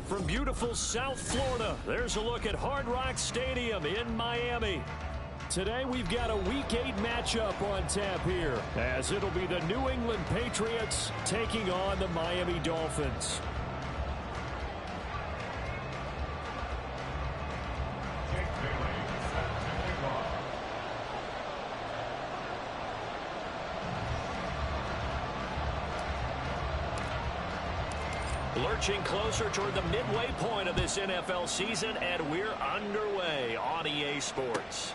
From beautiful South Florida, there's a look at Hard Rock Stadium in Miami. Today we've got a Week 8 matchup on tap here, as it'll be the New England Patriots taking on the Miami Dolphins. Lurching closer toward the midway point of this NFL season, and we're underway on EA Sports.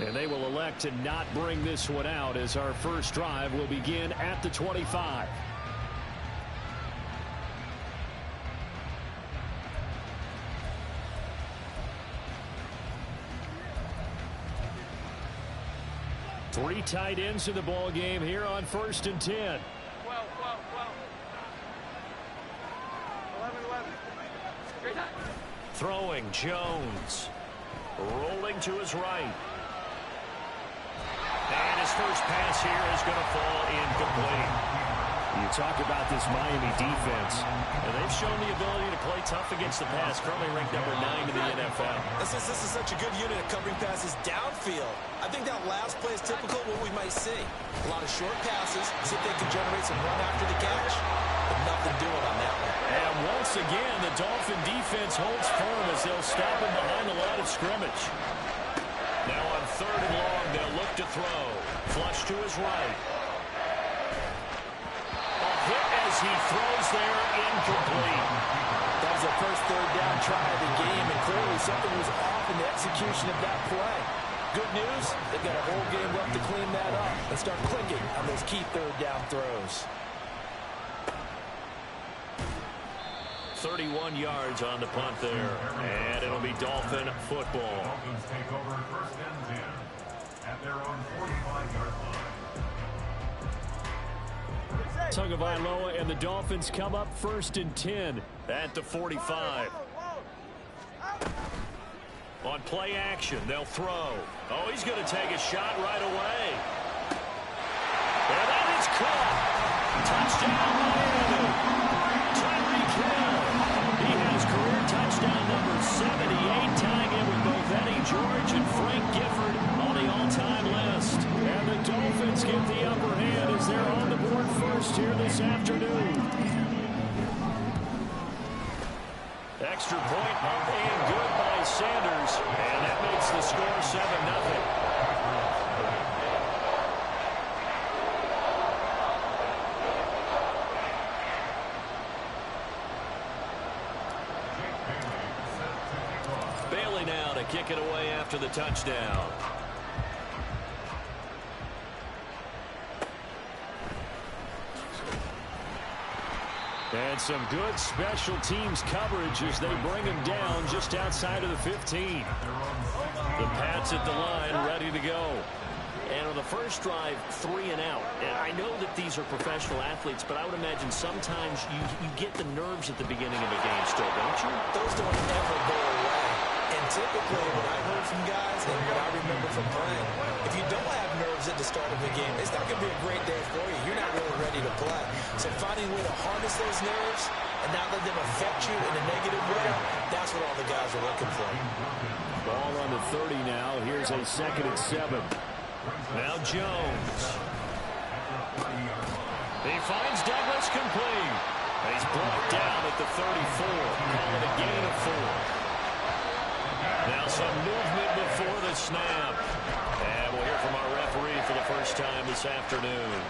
And they will elect to not bring this one out, as our first drive will begin at the 25. Three tight ends in the ball game here on 1st and 10. 11. Throwing Jones. Rolling to his right. And his first pass here is going to fall incomplete. You talk about this Miami defense, and they've shown the ability to play tough against the pass, currently ranked number 9 in the NFL. This is such a good unit of covering passes downfield. I think that last play is typical of what we might see. A lot of short passes, see if they can generate some run after the catch, but nothing doing on that one. And once again, the Dolphin defense holds firm as they'll stop him behind the line of scrimmage. Now on 3rd and long, they'll look to throw. Flush to his right. Hit as he throws there, incomplete. That was the first 3rd down try of the game, and clearly something was off in the execution of that play. Good news, they've got a whole game left to clean that up and start clicking on those key 3rd down throws. 31 yards on the punt there, and it'll be Dolphin football. Dolphins take over 1st and 10 at their own 45-yard line. Tagovailoa and the Dolphins come up 1st and 10 at the 45. On play action, they'll throw. Oh, he's going to take a shot right away. And that is caught. Touchdown, Miami. Tyreek Hill. He has career touchdown number 78, tying in with both Eddie George and Frank Gifford on the all-time list. And the Dolphins get the upper hand as they're on the board first here this afternoon. Extra point up and good by Sanders, and that makes the score 7-0. Bailey now to kick it away after the touchdown. And some good special teams coverage as they bring him down just outside of the 15. The Pats at the line, ready to go. And on the first drive, 3 and out. And I know that these are professional athletes, but I would imagine sometimes you get the nerves at the beginning of a game still, don't you? Those don't ever go away. And typically, what I heard from guys and what I remember from playing, if you don't have nerves at the start of a game, it's not going to be a great day for you. You're not really ready to play. So finding a way to harness those nerves and not let them affect you in a negative way, that's what all the guys are looking for. Ball on the 30 now. Here's a 2nd and 7. Now Jones. He finds Douglas complete. He's brought down at the 34. Call it a gain of 4. Now some movement before the snap. And we'll hear from our referee for the first time this afternoon.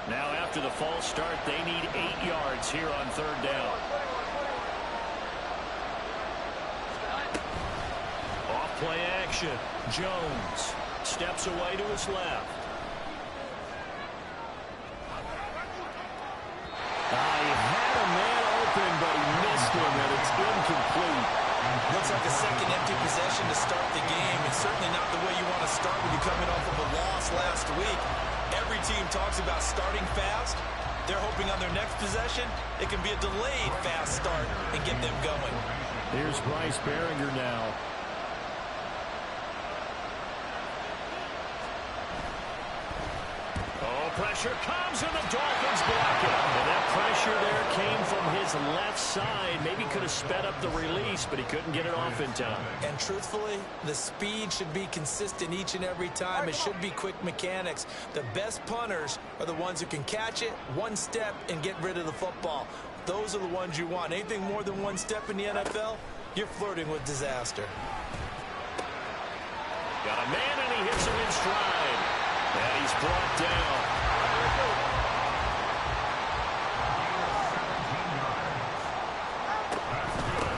Now after the false start, they need 8 yards here on 3rd down. Off play action. Jones steps away to his left. He had a man open, but he missed him, and it's incomplete. Looks like a second empty possession to start the game. It's certainly not the way you want to start when you're coming off of a loss last week. Every team talks about starting fast. They're hoping on their next possession, it can be a delayed fast start and get them going. Here's Bryce Behringer now. Pressure comes and the Dolphins block it. And that pressure there came from his left side. Maybe could have sped up the release, but he couldn't get it off in time. And truthfully, the speed should be consistent each and every time. It should be quick mechanics. The best punters are the ones who can catch it one step and get rid of the football. Those are the ones you want. Anything more than one step in the NFL, you're flirting with disaster. Got a man and he hits him in stride. And he's brought down.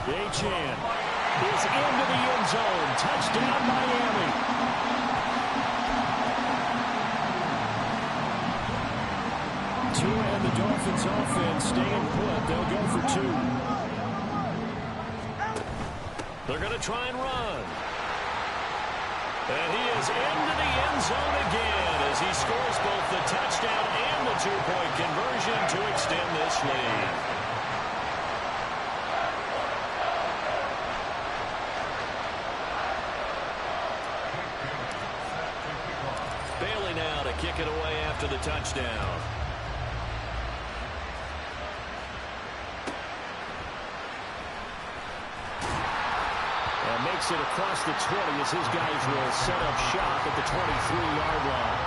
Achan is into the end zone. Touchdown, Miami. Tua and the Dolphins offense staying put. They'll go for two. They're going to try and run. And he is into the end zone again as he scores both the touchdown and the two-point conversion to extend this lead. Bailey now to kick it away after the touchdown. Makes it across the 20 as his guys will set up shop at the 23-yard line.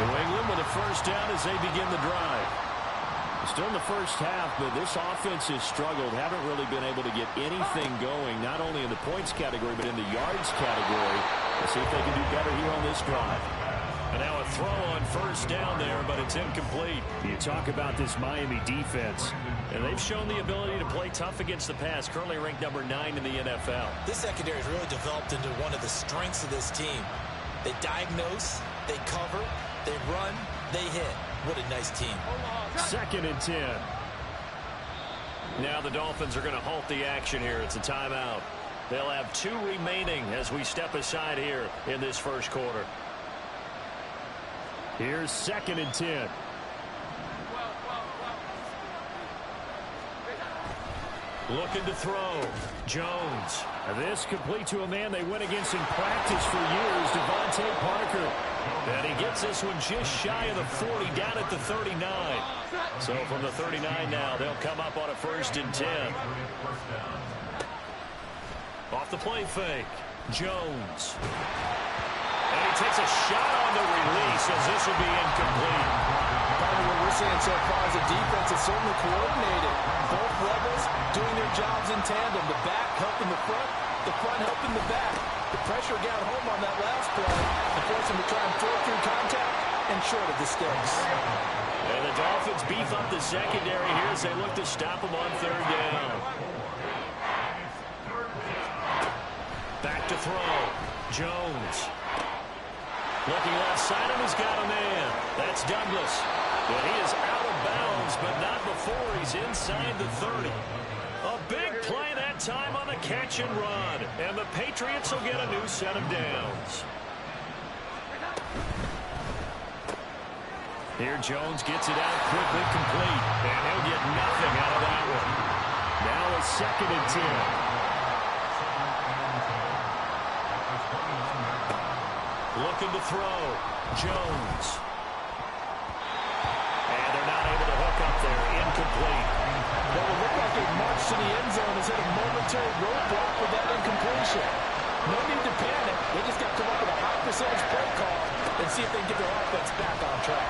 New England with a first down as they begin the drive. Still in the first half, but this offense has struggled. Haven't really been able to get anything going, not only in the points category, but in the yards category. Let's see if they can do better here on this drive. And now a throw on first down there, but it's incomplete. You talk about this Miami defense, and they've shown the ability to play tough against the pass, currently ranked number 9 in the NFL. This secondary has really developed into one of the strengths of this team. They diagnose, they cover, they run, they hit. What a nice team. 2nd and 10. Now the Dolphins are going to halt the action here. It's a timeout. They'll have 2 remaining as we step aside here in this first quarter. Here's 2nd and 10. Looking to throw. Jones. This complete to a man they went against in practice for years, Devontae Parker. And he gets this one just shy of the 40, down at the 39. So from the 39 now, they'll come up on a 1st and 10. Off the play fake. Jones. And he takes a shot on the release as this will be incomplete. Part of what we're seeing so far is a defense that's certainly coordinated. Both levels doing their jobs in tandem. The back helping the front helping the back. The pressure got home on that last play and forced him to try and throw through contact and short of the sticks. And the Dolphins beef up the secondary here as they look to stop him on 3rd down. Back to throw. Jones. Looking left side and he's got a man. That's Douglas. But he is out of bounds, but not before he's inside the 30. A big play that time on the catch and run. And the Patriots will get a new set of downs. Here Jones gets it out quickly, complete. And he'll get nothing out of that one. Now a 2nd and 10. Looking to throw. Jones. And they're not able to hook up there. Incomplete. Well, it looked like they marched to the end zone, has hit a momentary roadblock with that incompletion. No need to panic. They just got to come up with a high percentage play call and see if they can get their offense back on track.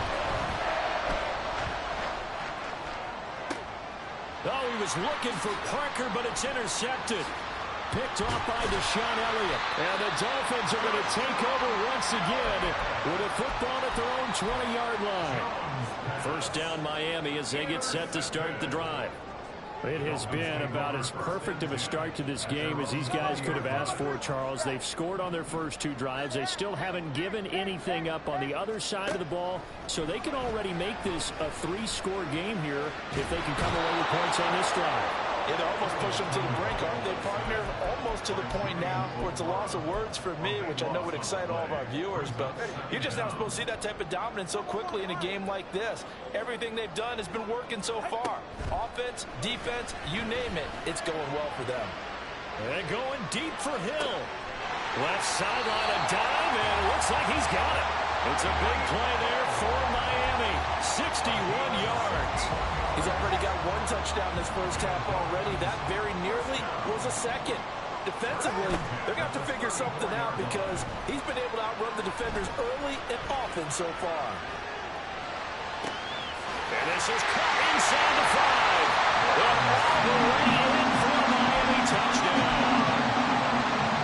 Oh, he was looking for Parker, but it's intercepted. Picked off by Deshaun Elliott. And the Dolphins are going to take over once again with a football at their own 20-yard line. First down Miami as they get set to start the drive. It has been about as perfect of a start to this game as these guys could have asked for, Charles. They've scored on their first 2 drives. They still haven't given anything up on the other side of the ball, so they can already make this a 3-score game here if they can come away with points on this drive. Yeah, they're almost pushing them to the brink, aren't they, partner? Almost to the point now where it's a loss of words for me, which I know would excite all of our viewers, but you're just not supposed to see that type of dominance so quickly in a game like this. Everything they've done has been working so far. Offense, defense, you name it, it's going well for them. And going deep for Hill. Left sideline, a dive, and it looks like he's got it. It's a big play there for Miami. 61 yards. He's already got one touchdown this first half already. That very nearly was a second. Defensively, they're going to have to figure something out because he's been able to outrun the defenders early and often so far. And this is caught inside the 5. And all the way in for a Miami touchdown.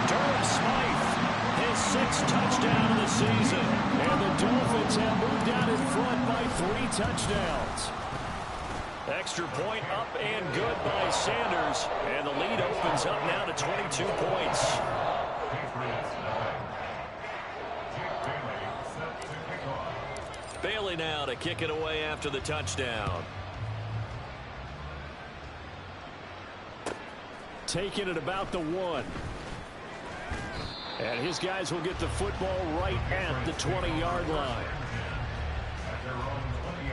Durham Smythe, his 6th touchdown of the season. And the Dolphins have moved out in front by 3 touchdowns. Extra point up and good by Sanders. And the lead opens up now to 22 points. Bailey now to kick it away after the touchdown. Taking it about the 1. And his guys will get the football right at the 20-yard line.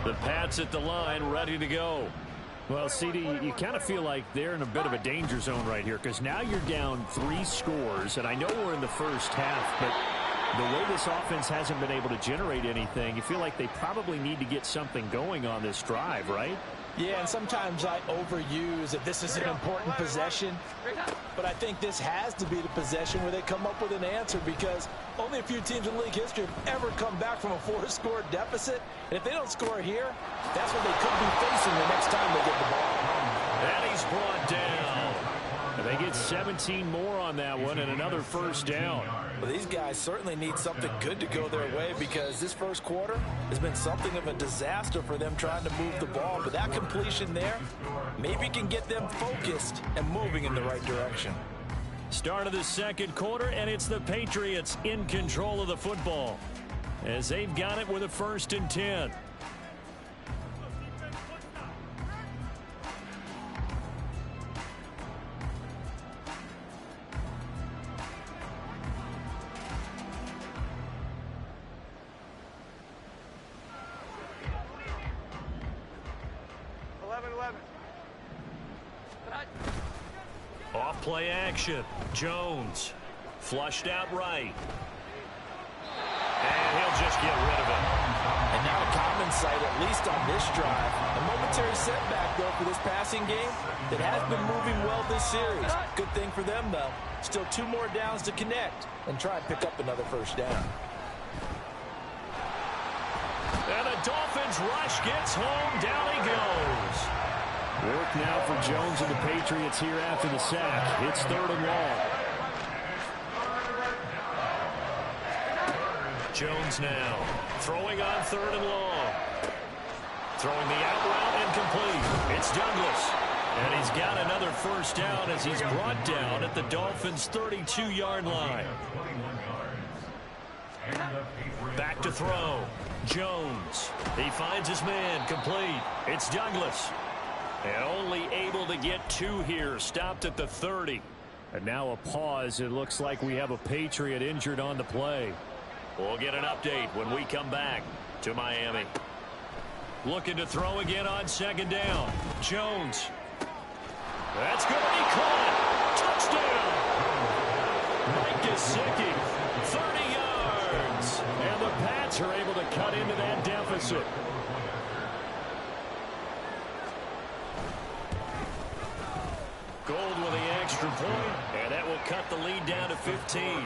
The Pats at the line, ready to go. Well, CD, you kind of feel like they're in a bit of a danger zone right here because now you're down 3 scores, and I know we're in the first half, but the way this offense hasn't been able to generate anything, you feel like they probably need to get something going on this drive, right? Yeah, and sometimes I overuse that this is an important possession, but I think this has to be the possession where they come up with an answer because only a few teams in league history have ever come back from a 4-score deficit, and if they don't score here, that's what they could be facing the next time they get the ball. And he's brought down. And they get 17 more on that one and another first down. Well, these guys certainly need something good to go their way because this first quarter has been something of a disaster for them trying to move the ball. But that completion there maybe can get them focused and moving in the right direction. Start of the second quarter, and it's the Patriots in control of the football as they've got it with a 1st and 10. Off play action. Jones flushed out right. And he'll just get rid of it. And now a common sight, at least on this drive. A momentary setback, though, for this passing game that has been moving well this series. Good thing for them, though. Still 2 more downs to connect and try and pick up another first down. And the Dolphins rush gets home. Down he goes. Work now for Jones and the Patriots here after the sack. It's 3rd and long. Jones now throwing on 3rd and long. Throwing the out route and complete. It's Douglas. And he's got another first down as he's brought down at the Dolphins' 32-yard line. Back to throw. Jones. He finds his man complete. It's Douglas. And only able to get 2 here. Stopped at the 30. And now a pause. It looks like we have a Patriot injured on the play. We'll get an update when we come back to Miami. Looking to throw again on 2nd down. Jones. That's going to be caught. Touchdown. Mike Gesicki. 30 yards. And the Pats are able to cut into that deficit. Gold with the extra point, and that will cut the lead down to 15.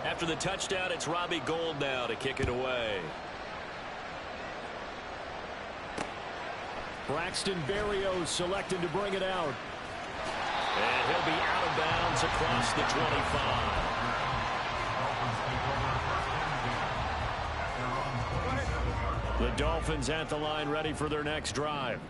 After the touchdown, it's Robbie Gould now to kick it away. Braxton Berrios selected to bring it out. And he'll be out of bounds across the 25. The Dolphins at the line ready for their next drive.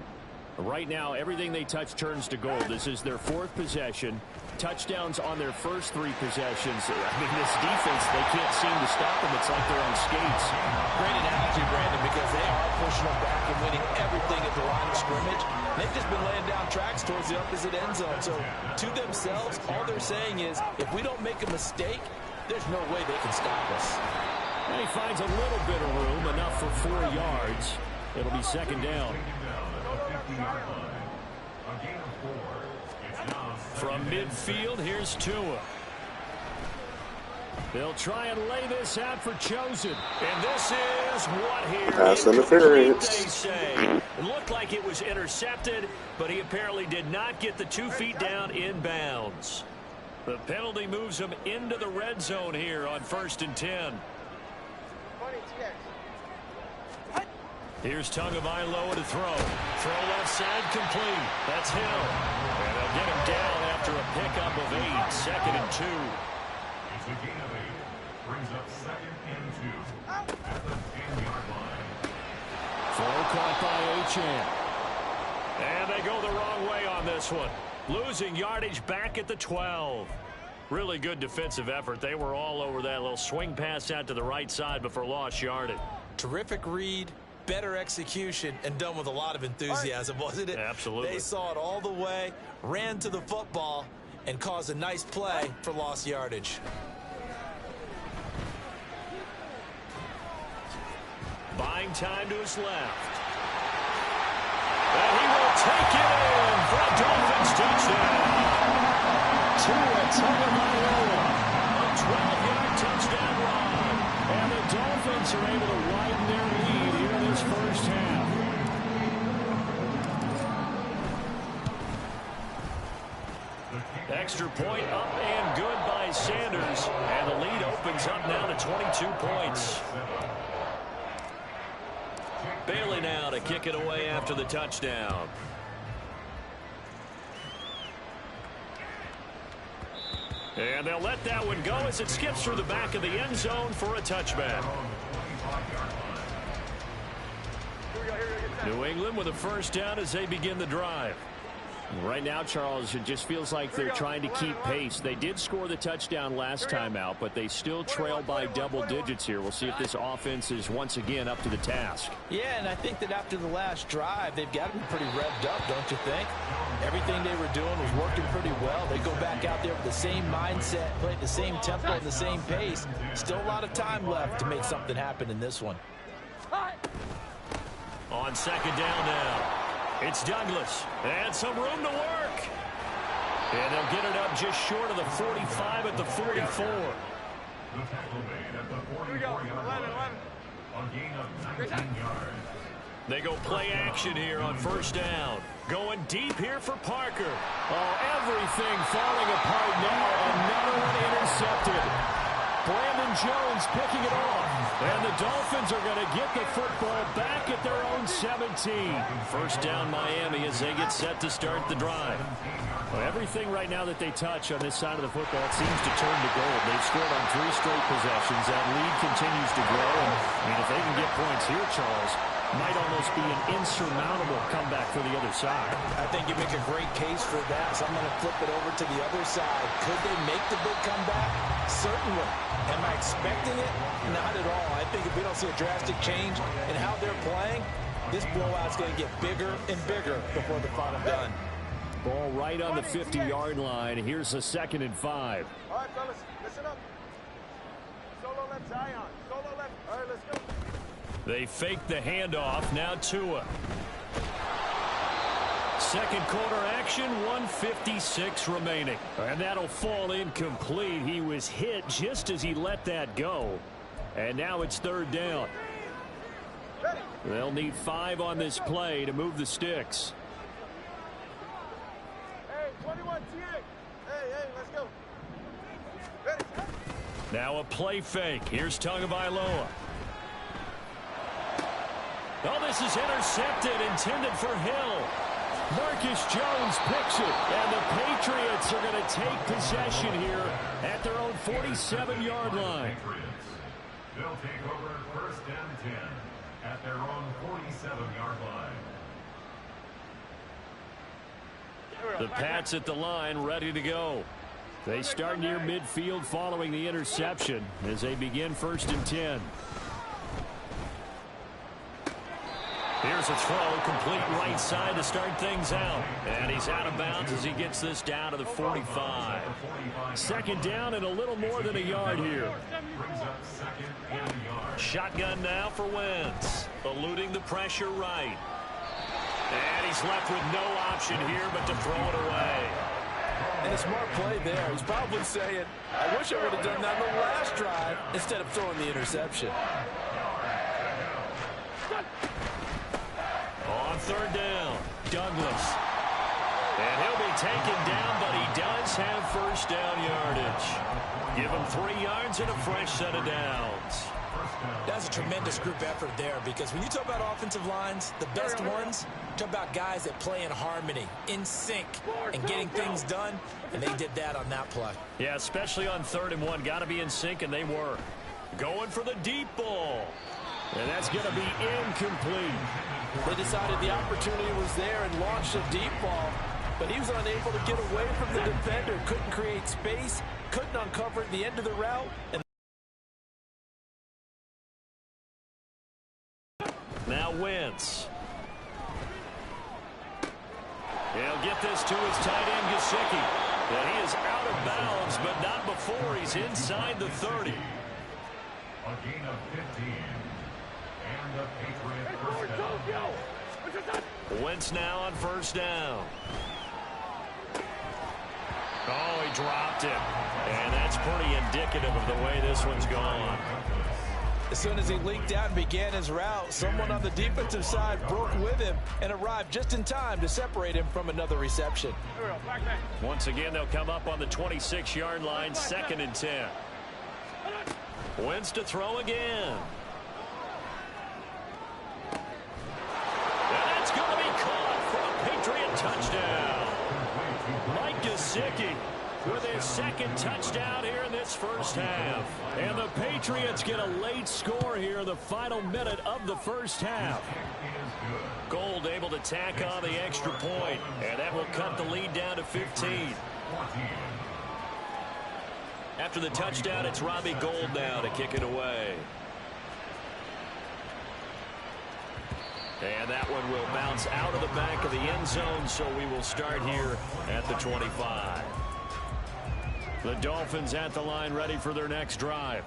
Right now, everything they touch turns to gold. This is their 4th possession. Touchdowns on their first 3 possessions. I mean, this defense, they can't seem to stop them. It's like they're on skates. Great analogy, Brandon, because they are pushing them back and winning everything at the line of scrimmage. They've just been laying down tracks towards the opposite end zone. So, to themselves, all they're saying is, if we don't make a mistake, there's no way they can stop us. And he finds a little bit of room, enough for 4 yards. It'll be 2nd down. From midfield, here's Tua. They'll try and lay this out for Chosen. And this is what here? Pass interference. They say. It looked like it was intercepted, but he apparently did not get the 2 feet down in bounds. The penalty moves him into the red zone here on 1st and 10. Here's Tagovailoa to throw. Throw left side complete. That's Hill. And they'll get him down after a pickup of 8. 2nd and 2. It's a gain of 8. Brings up 2nd and 2 at the 10-yard line. Throw caught by Achane. And they go the wrong way on this one. Losing yardage back at the 12. Really good defensive effort. They were all over that little swing pass out to the right side before lost yardage. Terrific read. Better execution, and done with a lot of enthusiasm, wasn't it? Absolutely. They saw it all the way, ran to the football, and caused a nice play for lost yardage. Buying time to his left. And he will take it in for a Dolphins touchdown. Tua Tagovailoa, a 12-yard touchdown run. And the Dolphins are able to widen their lead here in this first half. Extra point up and good by Sanders. And the lead opens up now to 22 points. Bailey now to kick it away after the touchdown. And they'll let that one go as it skips through the back of the end zone for a touchback. New England with a first down as they begin the drive. Right now, Charles, it just feels like they're trying to keep pace. They did score the touchdown last time out, but they still trail by double digits here. We'll see if this offense is once again up to the task. Yeah, and I think that after the last drive, they've got to be pretty revved up, don't you think? Everything they were doing was working pretty well. They go back out there with the same mindset, play at the same tempo and the same pace. Still a lot of time left to make something happen in this one. On second down now. It's Douglas. And some room to work. And they'll get it up just short of the 45 at the 44. The tackle made at the 44-yard line. A gain of 19 yards. They go play action here on first down. Going deep here for Parker. Oh, everything falling apart now. Another one intercepted. Brandon Jones picking it off. And the Dolphins are going to get the football back at their own 17. First down Miami as they get set to start the drive. Well, everything right now that they touch on this side of the football seems to turn to gold. They've scored on 3 straight possessions. That lead continues to grow. And, I mean, if they can get points here, Charles, might almost be an insurmountable comeback for the other side. I think you make a great case for that, so I'm going to flip it over to the other side. Could they make the big comeback? Certainly. Am I expecting it? Not at all. I think if we don't see a drastic change in how they're playing, this blowout's going to get bigger and bigger before the final done. Ball right on the 50-yard line. Here's a 2nd and 5. All right, fellas, listen up. Solo left, Zion. Solo left. All right, let's go. They fake the handoff. Now Tua. Second quarter action, 1:56 remaining. And that'll fall incomplete. He was hit just as he let that go. And now it's third down. They'll need 5 on this play to move the sticks. Hey, 21 TA. Hey, let's go. Ready. Now a play fake. Here's Tagovailoa. Oh, this is intercepted, intended for Hill. Marcus Jones picks it, and the Patriots are going to take possession here at their own 47-yard line. They'll take over first and 10 at their own 47-yard line. The Pats at the line, ready to go. They start near midfield following the interception as they begin 1st and 10. Here's a throw, complete right side to start things out. And he's out of bounds as he gets this down to the 45. 2nd down and a little more than a yard here. Shotgun now for Wentz. Eluding the pressure right. And he's left with no option here but to throw it away. And a smart play there. He's probably saying, I wish I would have done that in the last drive instead of throwing the interception. On 3rd down, Douglas. And he'll be taken down, but he does have 1st down yardage. Give him 3 yards and a fresh set of downs. That's a tremendous group effort there, because when you talk about offensive lines, the best ones, talk about guys that play in harmony, in sync, and getting things done, and they did that on that play. Yeah, especially on 3rd and 1. Got to be in sync, and they were. Going for the deep ball. And that's going to be incomplete. They decided the opportunity was there and launched a deep ball, but he was unable to get away from the defender, couldn't create space, couldn't uncover the end of the route. And now Wentz. He'll get this to his tight end, Gesicki. And he is out of bounds, but not before he's inside the 30. A gain of 15. And the Patriot 1st down. Wentz now on 1st down. Oh, he dropped it. And that's pretty indicative of the way this one's gone. as soon as he leaked out and began his route, someone on the defensive side broke with him and arrived just in time to separate him from another reception. Once again, they'll come up on the 26-yard line, 2nd and 10. Wentz to throw again. And that's going to be caught for a Patriot touchdown. Mike Gesicki with his 2nd touchdown here in this first half. And the Patriots get a late score here in the final minute of the first half. Gold able to tack on the extra point, and that will cut the lead down to 15. After the touchdown, it's Robbie Gould now to kick it away. And that one will bounce out of the back of the end zone, so we will start here at the 25. The Dolphins at the line, ready for their next drive.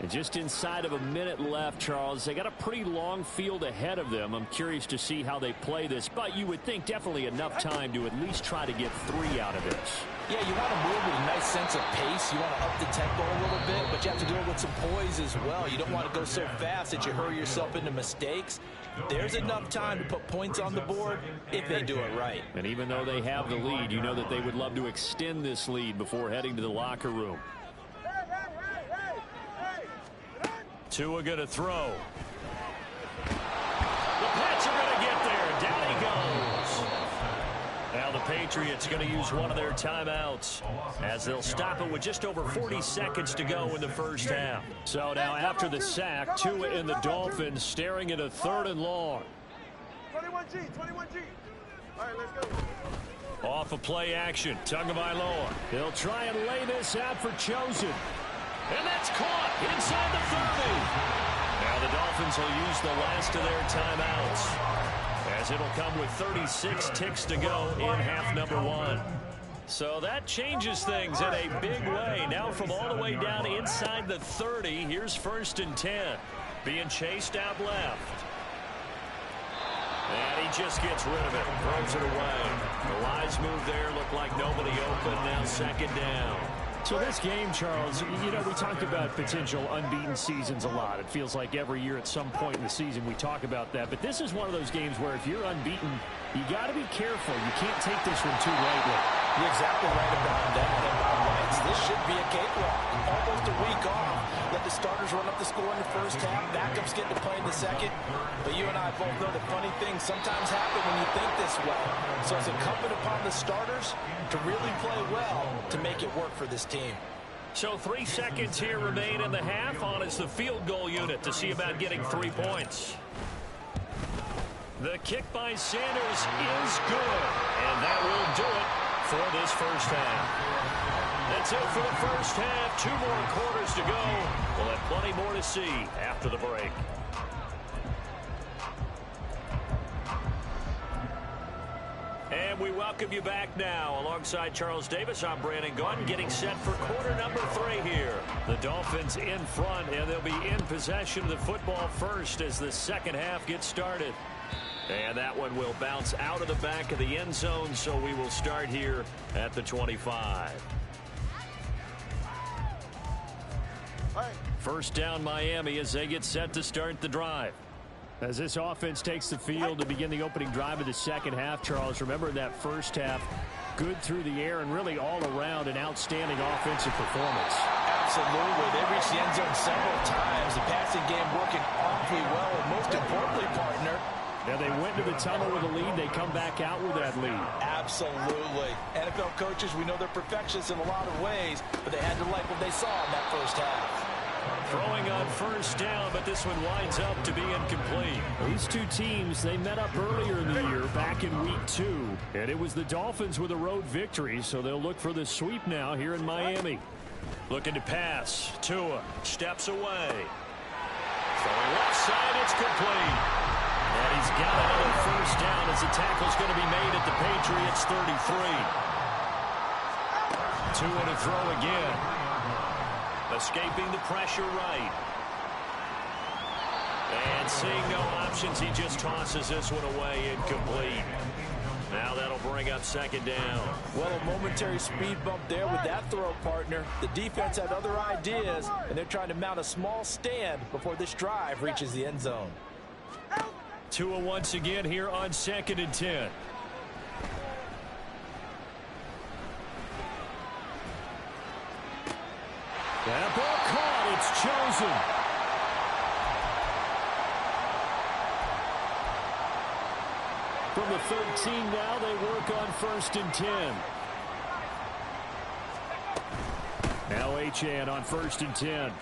And just inside of a minute left, Charles. They got a pretty long field ahead of them. I'm curious to see how they play this, but you would think definitely enough time to at least try to get 3 out of this. Yeah, you want to move with a nice sense of pace. You want to up the tempo a little bit, but you have to do it with some poise as well. You don't want to go so fast that you hurry yourself into mistakes. There's enough time to put points on the board if they do it right. And even though they have the lead, you know that they would love to extend this lead before heading to the locker room. Tua going to throw. The Pats are going to get there. Down he goes. Now the Patriots going to use one of their timeouts as they'll stop it with just over 40 seconds to go in the first half. So now after the sack, Tua and the Dolphins staring at a 3rd and long. 21G. All right, let's go. Off of play action, Tagovailoa. He'll try and lay this out for Chosen. And that's caught inside the 30. Now the Dolphins will use the last of their timeouts, as it'll come with 36 ticks to go in half number 1. So that changes things in a big way. Now from all the way down inside the 30, here's 1st and 10. Being chased out left. And he just gets rid of it, throws it away. The Lions move there, look like nobody open, now 2nd down. So this game, Charles, you know, we talk about potential unbeaten seasons a lot. It feels like every year at some point in the season we talk about that. But this is one of those games where if you're unbeaten, you got to be careful. You can't take this one too lightly. You're exactly right about that. And by rights, this should be a cakewalk. Almost a week off. Let the starters run up the score in the first half. Backups get to play in the second. But you and I both know the funny things sometimes happen when you think this way. So it's incumbent upon the starters to really play well to make it work for this team. So 3 seconds here remain in the half. On is the field goal unit to see about getting 3 points. The kick by Sanders is good. And that will do it for this first half. That's it for the first half. 2 more quarters to go. We'll have plenty more to see after the break. And we welcome you back now. Alongside Charles Davis, I'm Brandon Gaudin, getting set for quarter number 3 here. The Dolphins in front, and they'll be in possession of the football first as the second half gets started. And that one will bounce out of the back of the end zone, so we will start here at the 25. First down, Miami, as they get set to start the drive. As this offense takes the field to begin the opening drive of the second half, Charles, remember that first half, good through the air and really all around an outstanding offensive performance. Absolutely. They reached the end zone several times. The passing game working awfully well, and most importantly, partner, now they went to the tunnel with a lead. They come back out with that lead. Absolutely. NFL coaches, we know they're perfectionists in a lot of ways, but they had to like what they saw in that first half. Throwing on first down, but this one winds up to be incomplete. These two teams, they met up earlier in the year, back in week 2, and it was the Dolphins with a road victory, so they'll look for the sweep now here in Miami. Looking to pass. Tua steps away. Throwing left side, it's complete. And he's got another first down as the tackle's going to be made at the Patriots 33. Tua to throw again. Escaping the pressure right. And seeing no options, he just tosses this one away, incomplete. Now that'll bring up second down. Well, a momentary speed bump there with that throw, partner. The defense had other ideas, and they're trying to mount a small stand before this drive reaches the end zone. Tua once again here on 2nd and 10. That ball caught. It's chosen. From the 13 now, they work on 1st and 10. Now Achane on 1st and 10.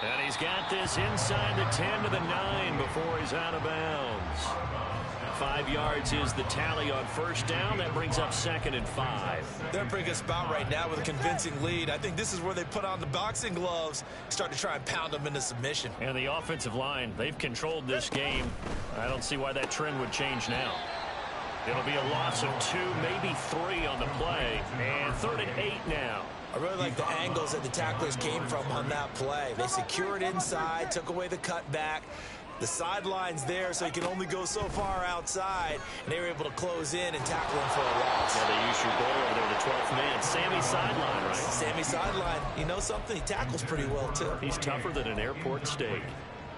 And he's got this inside the 10 to the 9 before he's out of bounds. 5 yards is the tally on first down. That brings up 2nd and 5. They're in a pretty good spot right now with a convincing lead. I think this is where they put on the boxing gloves, start to try and pound them into submission. And the offensive line, they've controlled this game. I don't see why that trend would change now. It'll be a loss of 2, maybe 3 on the play. And 3rd and 8 now. I really like the angles that the tacklers came from on that play. They secured inside, took away the cutback. The sideline's there, so he can only go so far outside, and they were able to close in and tackle him for a loss. Yeah, they used your goal over there, the 12th man. Sammy sideline, right? Sammy sideline. You know something? He tackles pretty well, too. He's tougher than an airport steak.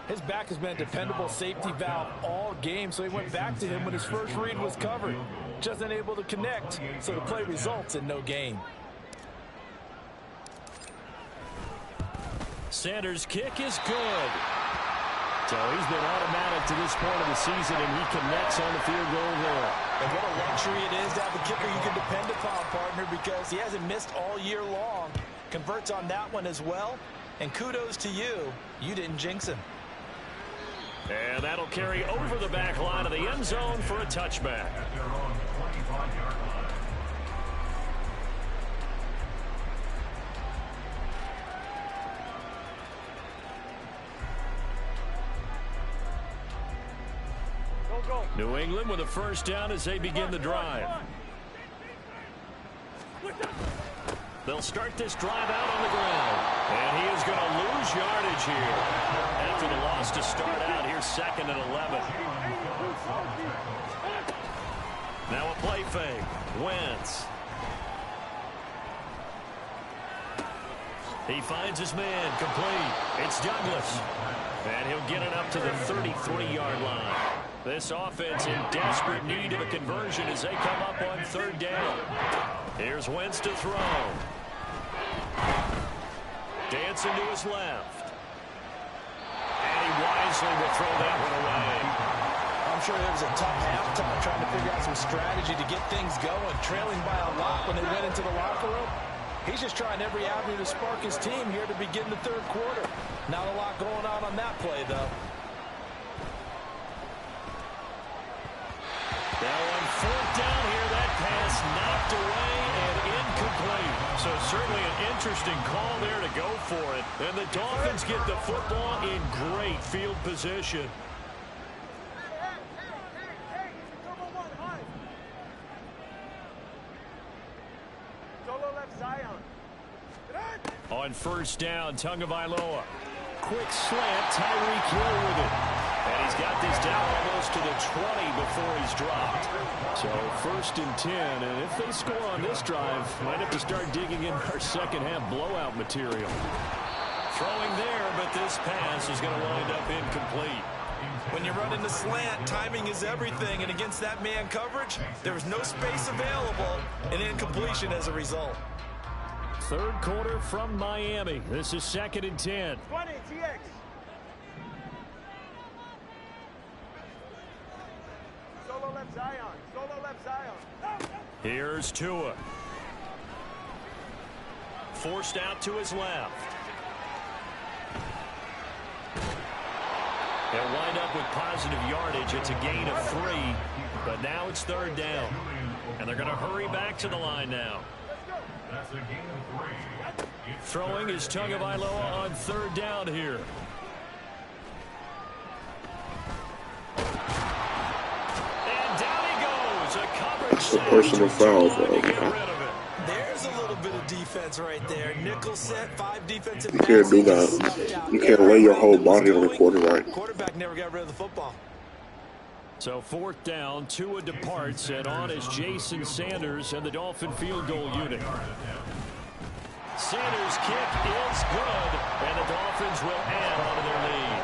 His back has been a dependable safety valve all game, so he went back to him when his first read was covered. Just unable to connect, so the play results in no gain. Sanders' kick is good. So he's been automatic to this point of the season, and he connects on the field goal there. And what a luxury it is to have a kicker you can depend upon, partner, because he hasn't missed all year long. Converts on that one as well. And kudos to you. You didn't jinx him. And that'll carry over the back line of the end zone for a touchback. New England with a first down as they begin the drive. They'll start this drive out on the ground. And he is going to lose yardage here. After the loss to start out, here's 2nd and 11. Now a play fake. Wentz. He finds his man, complete. It's Douglas. And he'll get it up to the 33-yard line. This offense in desperate need of a conversion as they come up on 3rd down. Here's Wentz to throw. Dancing to his left. And he wisely will throw that one away. I'm sure there was a tough halftime trying to figure out some strategy to get things going, trailing by a lot when they went into the locker room. He's just trying every avenue to spark his team here to begin the 3rd quarter. Not a lot going on that play, though. is knocked away and incomplete. So certainly an interesting call there to go for it. And the Dolphins get the football in great field position. On first down, Tagovailoa. Quick slant, Tyreek Hill with it. And he's got this down almost to the 20 before he's dropped. So first and 10, and if they score on this drive, might have to start digging in our second half blowout material. Throwing there, but this pass is going to wind up incomplete. When you run into slant, timing is everything, and against that man coverage, there was no space available, and incompletion as a result. Third quarter from Miami. This is second and 10. 20, TX. Solo left Zion. Solo left Zion. Here's Tua. Forced out to his left. They'll wind up with positive yardage. It's a gain of 3, but now it's third down. And they're going to hurry back to the line now. That's a gain of 3. Throwing is Tagovailoa on third down here. And down he goes. A coverage It's a personal foul, though. There's a little bit of defense right there. Nickel set, 5 defensive You can't do that. You can't lay your whole body on the quarterback. Quarterback never got rid of the football. So fourth down, Tua departs, and on is Jason Sanders and the Dolphin field goal unit. Sanders' kick is good, and the Dolphins will add on to their lead.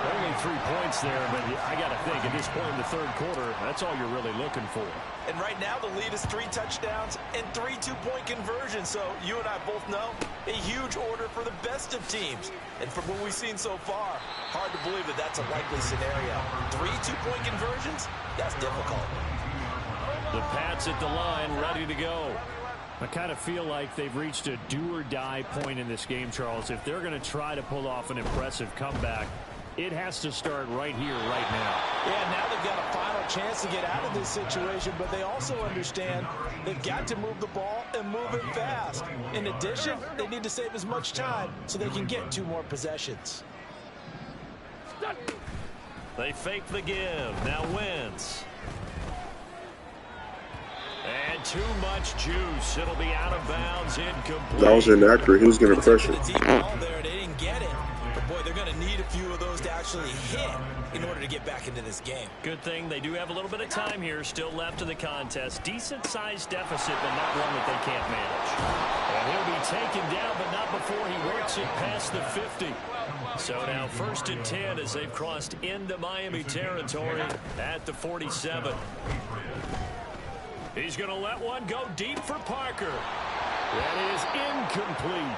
Only 3 points there, but I got to think at this point in the third quarter, that's all you're really looking for. And right now the lead is 3 touchdowns and 3 two-point conversions. So you and I both know a huge order for the best of teams. And from what we've seen so far, hard to believe that that's a likely scenario. 3 two-point conversions? That's difficult. The Pats at the line, ready to go. I kind of feel like they've reached a do-or-die point in this game, Charles. If they're going to try to pull off an impressive comeback, it has to start right here, right now. Yeah, now they've got a final chance to get out of this situation, but they also understand they've got to move the ball and move it fast. In addition, they need to save as much time so they can get 2 more possessions. They fake the give. Now Wentz. And too much juice. It'll be out of bounds, incomplete. That was inaccurate. He was getting pressure. The deep ball there, they didn't get it. But boy, they're going to need a few of those to actually hit in order to get back into this game. Good thing they do have a little bit of time here still left in the contest. Decent-sized deficit, but not one that they can't manage. And he'll be taken down, but not before he works it past the 50. So now first and 10 as they've crossed into Miami territory at the 47. He's going to let one go deep for Parker. That is incomplete.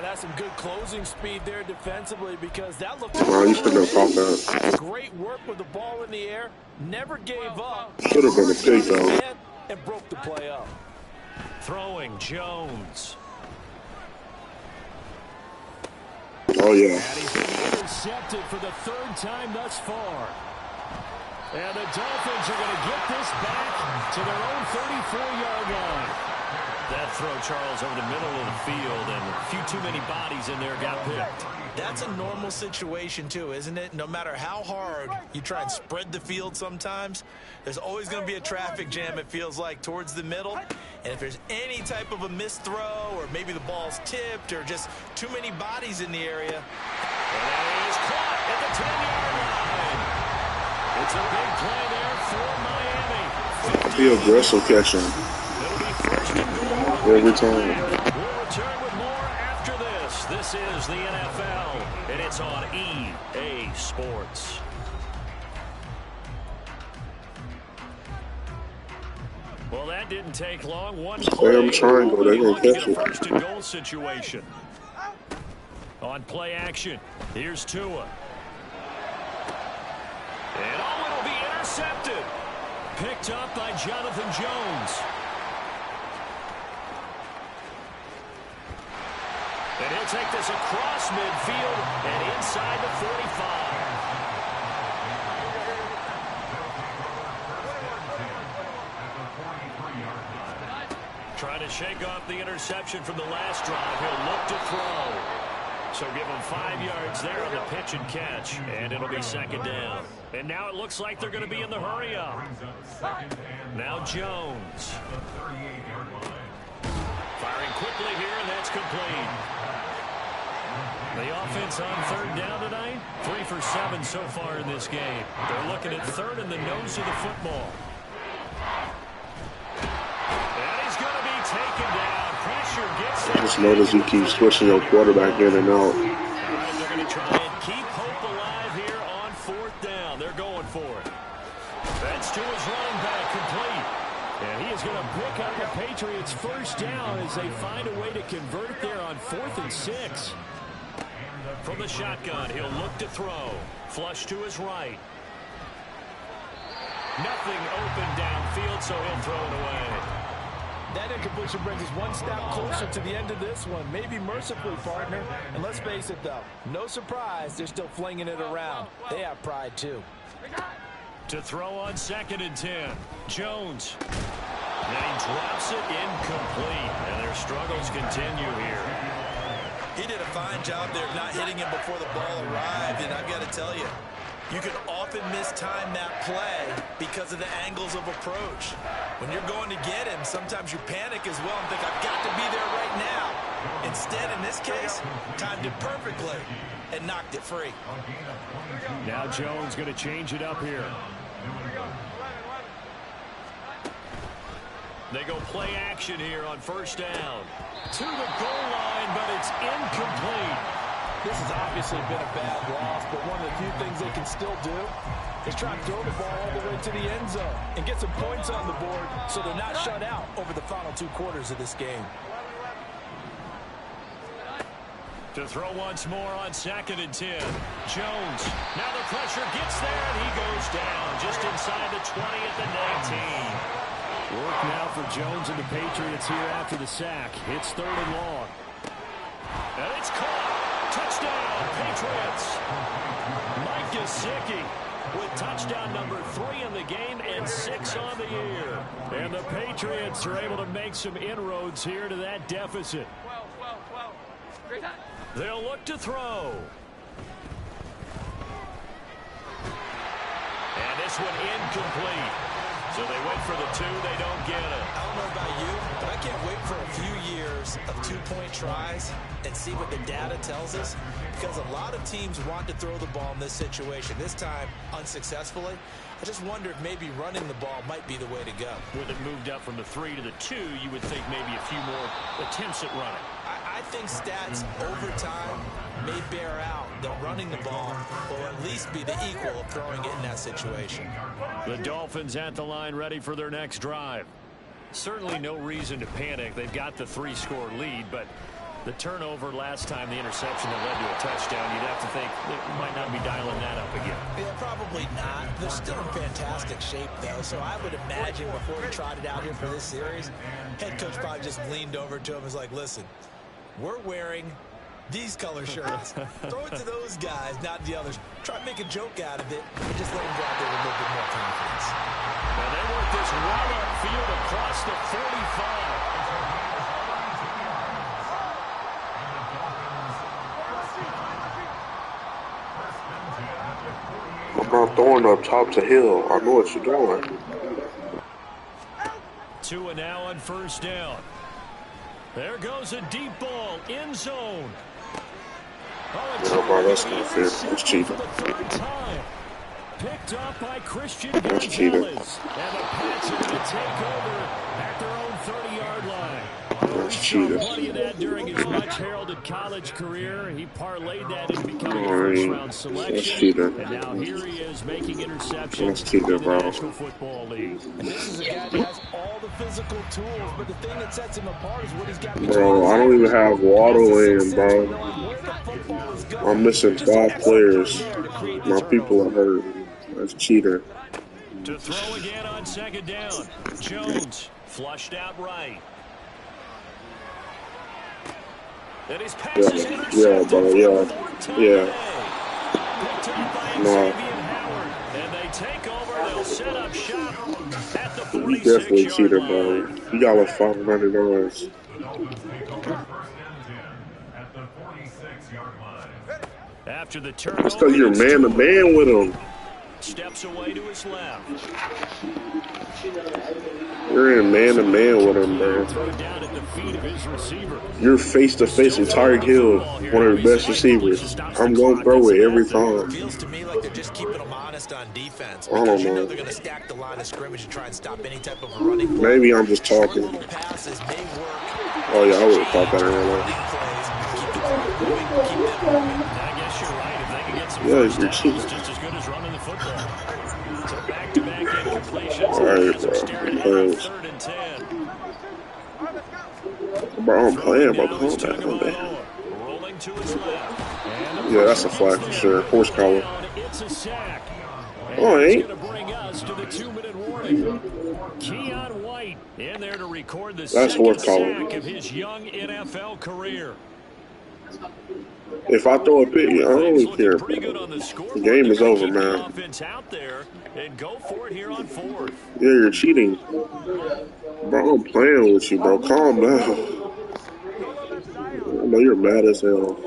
That's some good closing speed there defensively because that looked Wow, you shouldn't have caught that. great work with the ball in the air. Never gave up. Should have been a pick, though. And broke the play up. Throwing Jones. Oh, yeah. And he's been intercepted for the 3rd time thus far. And the Dolphins are going to get this back to their own 34-yard line. That throw, Charles, over the middle of the field, and a few too many bodies in there got picked. That's a normal situation, too, isn't it? No matter how hard you try and spread the field sometimes, there's always going to be a traffic jam, it feels like, towards the middle. And if there's any type of a missed throw, or maybe the ball's tipped, or just too many bodies in the area. And it is caught at the 10-yard line. It's a big play there for Miami. Be aggressive catching. It'll be first and goal. Every time. We'll return with more after this. This is the NFL, and it's on EA Sports. Well, that didn't take long. One play. Damn triangle, they're gonna catch it. First and goal situation. On play action, here's Tua. And it'll be intercepted. Picked up by Jonathan Jones. And he'll take this across midfield and inside the 45. Trying to shake off the interception from the last drive. He'll look to throw. So give him 5 yards there on the pitch and catch, and it'll be second down. And now it looks like they're going to be in the hurry-up. Now Jones. Firing quickly here, and that's complete. The offense on third down tonight, 3 for 7 so far in this game. They're looking at third in the nose of the football. And he's going to be taken down. Pressure gets there. Just notice you keep switching your quarterback in and out. They're going to try and keep hope alive here on 4th down. They're going for it. That's to his running back, complete. And he is going to pick up the Patriots' first down as they find a way to convert there on 4th and 6. From the shotgun, he'll look to throw. Flush to his right. Nothing open downfield, so he'll throw it away. That incompletion brings us one step closer to the end of this one. Maybe mercifully, partner. And let's face it, though, no surprise, they're still flinging it around. They have pride, too. To throw on 2nd and 10. Jones. And he drops it incomplete. And their struggles continue here. He did a fine job there of not hitting him before the ball arrived, and I've got to tell you, you can often mistime that play because of the angles of approach. When you're going to get him, sometimes you panic as well and think, I've got to be there right now. Instead, in this case, timed it perfectly and knocked it free. Now Jones going to change it up here. They go play action here on 1st down. To the goal line, but it's incomplete. This has obviously been a bad loss, but one of the few things they can still do is try to throw the ball all the way to the end zone and get some points on the board so they're not shut out over the final 2 quarters of this game. To throw once more on 2nd and 10. Jones. Now the pressure gets there, and he goes down just inside the 20 at the 19. Work now for Jones and the Patriots here after the sack. It's 3rd and long. And it's caught. Touchdown, Patriots. Mike Gesicki with touchdown number 3 in the game and 6 on the year. And the Patriots are able to make some inroads here to that deficit. They'll look to throw. And this one incomplete. So they went for the 2, they don't get it. I don't know about you, but I can't wait for a few years of 2-point tries and see what the data tells us, because a lot of teams want to throw the ball in this situation. This time, unsuccessfully. I just wonder if maybe running the ball might be the way to go. With it moved up from the 3 to the 2, you would think maybe a few more attempts at running. I think stats over time may bear out that running the ball will at least be the equal of throwing it in that situation. The Dolphins at the line ready for their next drive. Certainly no reason to panic. They've got the 3-score lead, but the turnover last time, the interception that led to a touchdown, you'd have to think they might not be dialing that up again. Yeah, probably not. They're still in fantastic shape, though, so I would imagine before he trotted out here for this series, head coach probably just leaned over to him and was like, listen, we're wearing these color shirts. Throw it to those guys, not the others. Try to make a joke out of it and just let them go out there with a little bit more confidence. And they work this right upfield across the 45. I'm not throwing up top to hill. I know what you're doing. 2 and now on 1st down. There goes a deep ball, end zone. Yeah, bro, that's not fair. That's cheating. Picked up by Christian That's cheating. Gonzalez. And the Pats are going to take over at their own 30-yard line. That's cheating. Plenty of that during his much-heralded college career. He parlayed that into becoming a first-round selection. That's cheating. And now here he is making interceptions That's cheating, in the bro. National Football League. And this is a guy that has all the physical tools, but the thing that sets him apart is what he's got between Bro, I don't even have Waddle in, bro. I'm missing 5 players. My people are hurt. That's cheater. To throw again on 2nd down. Jones flushed out right. And his pass is intercepted. Yeah, bro, yeah. Picked up by Xavier Howard. And they take over. They'll set up shop at the You definitely 46-yard cheated, bro. line. You got like 500 yards. The Dolphins take over first and 10 at the 46-yard line. After the That's because turnover, you're it's man to Tua. man with him. Steps away to his left. You're in man to man with him, bro. Throw down at the feet of his receiver. You're face to face with Tyreek Hill, one of the best receivers. I'm gonna throw it every time. Feels to me like they're just keeping them honest on defense. I don't Because you know know. they're going to stack the line of scrimmage and try and stop any type of a running play. Maybe I'm just Short talking. little passes may work. Oh yeah, I would have caught that in real life. Keep the clock moving, keep them moving. I guess you're right. If they can get some Yeah, first you're downs, cheating. just as good as running the football. So back-to-back incompletions. All right, As we bro. stare ahead I'm on playing. 3rd and 10. Bro, I'm playing, bro. Now Calm is down, man. Tagovailoa, rolling to his left. And the Yeah, that's a pressure flag gets for there. sure. Horse collar. Down. It's a sack. Oh, it It's ain't. going to bring us to the 2-minute warning. Keon White in there to record the That's second horse collar. sack of his young NFL career. If I throw a pick, I don't Things really looking care, pretty good bro. on the scoreboard. The game They're is gonna over, keep the man. offense out there and go for it here on 4th. Yeah, you're cheating. Bro, I'm playing with you, bro. Calm down. I know you're mad as hell.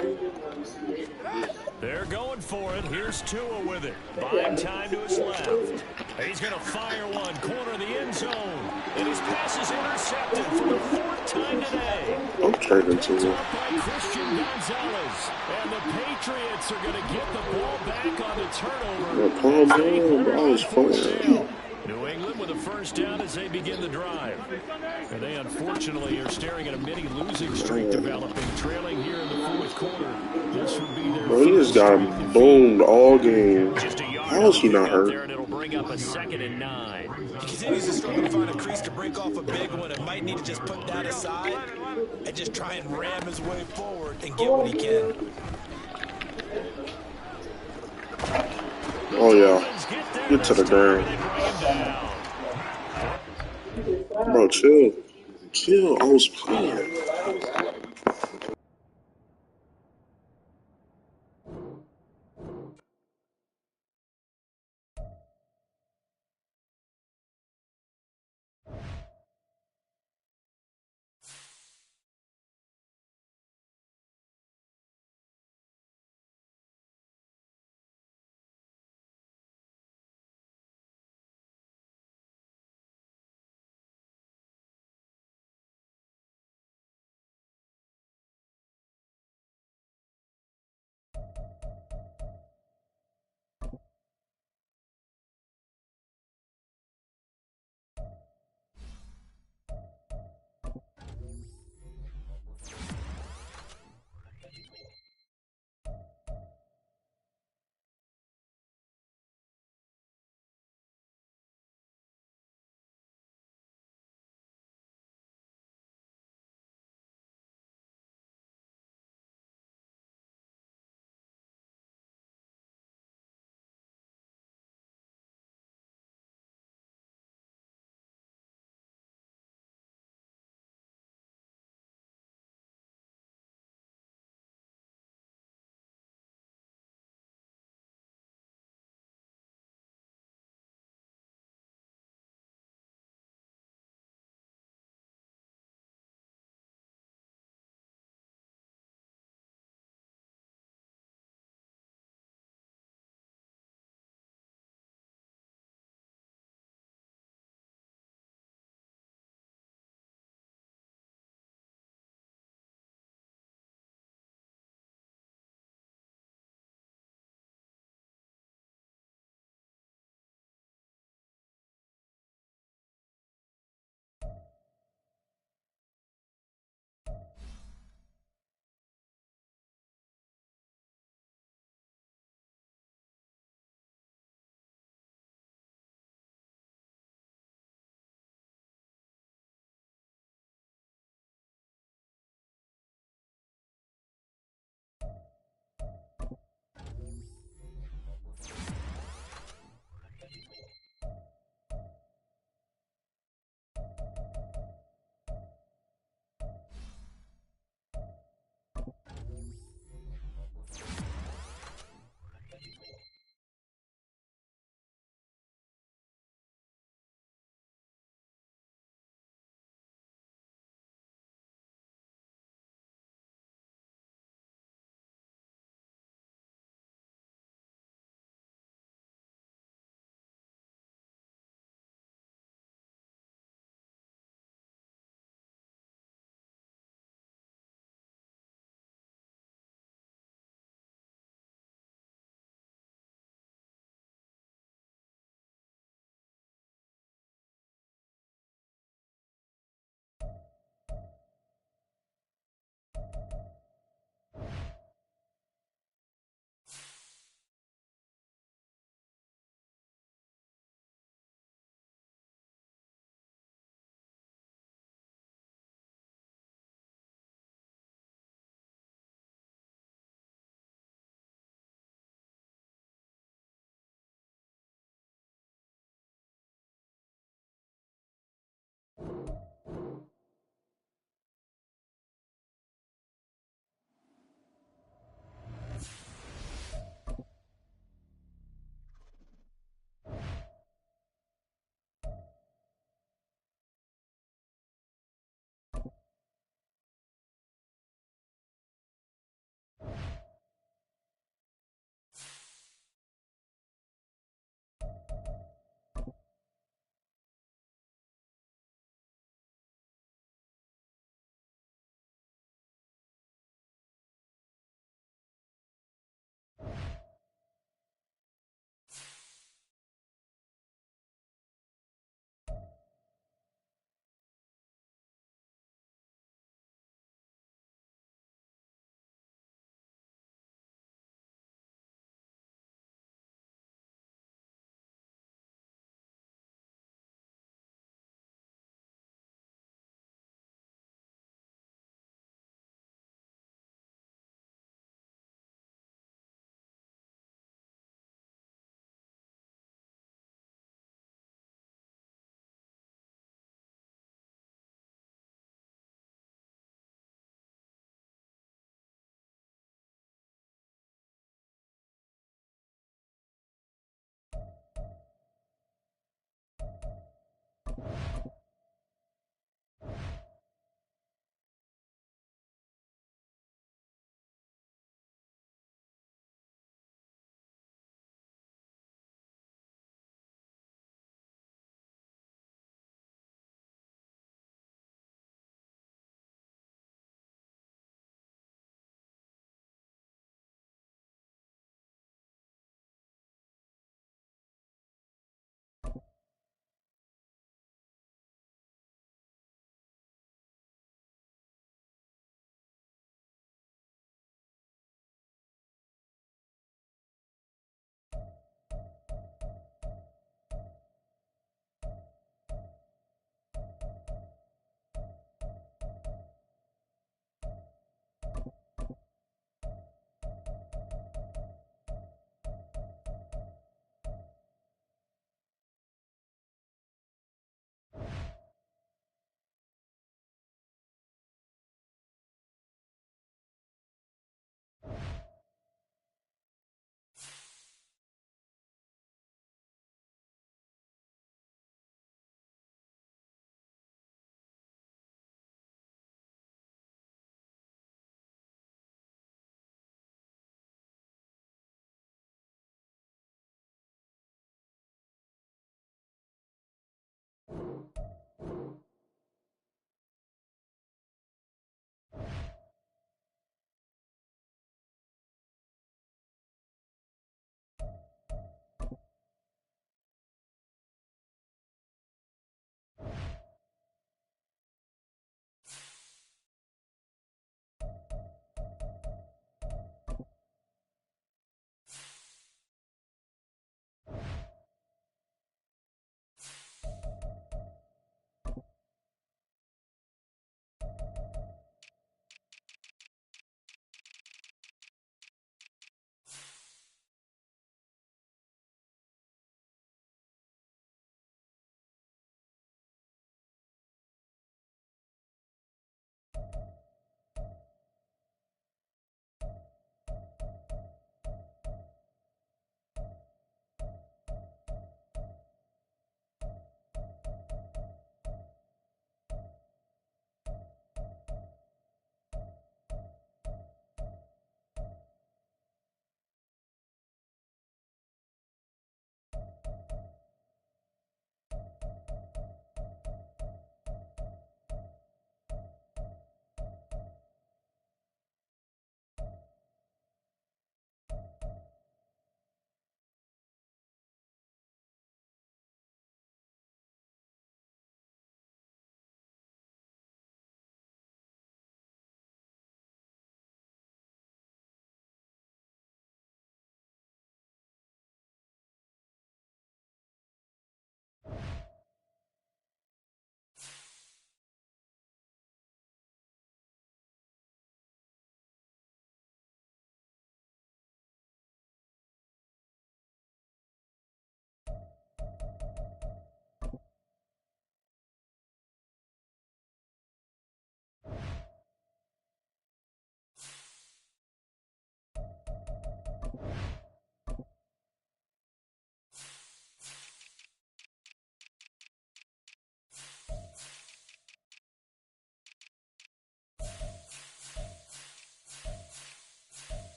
They're going for it. Here's Tua with it. Buying time to his left. He's going to fire one. Corner of the end zone. And his pass is intercepted for the 4th time today. I'm turning to Picked you. up by Christian Gonzalez. And the Patriots are going to get the ball back on the turnover. Bro, calm down, bro. I was playing. New England with a first down as they begin the drive. And they unfortunately are staring at a mini losing streak developing, trailing here in the 4th quarter. This would be their Bro, he just got boomed all game. How is he not hurt? there, and it'll bring up a 2nd and 9. He continues to struggle to find a crease to break off a big one and might need to just put that aside and just try and ram his way forward and get what he can. Oh, yeah. Get to the ground. Bro, chill. Chill. I was playing.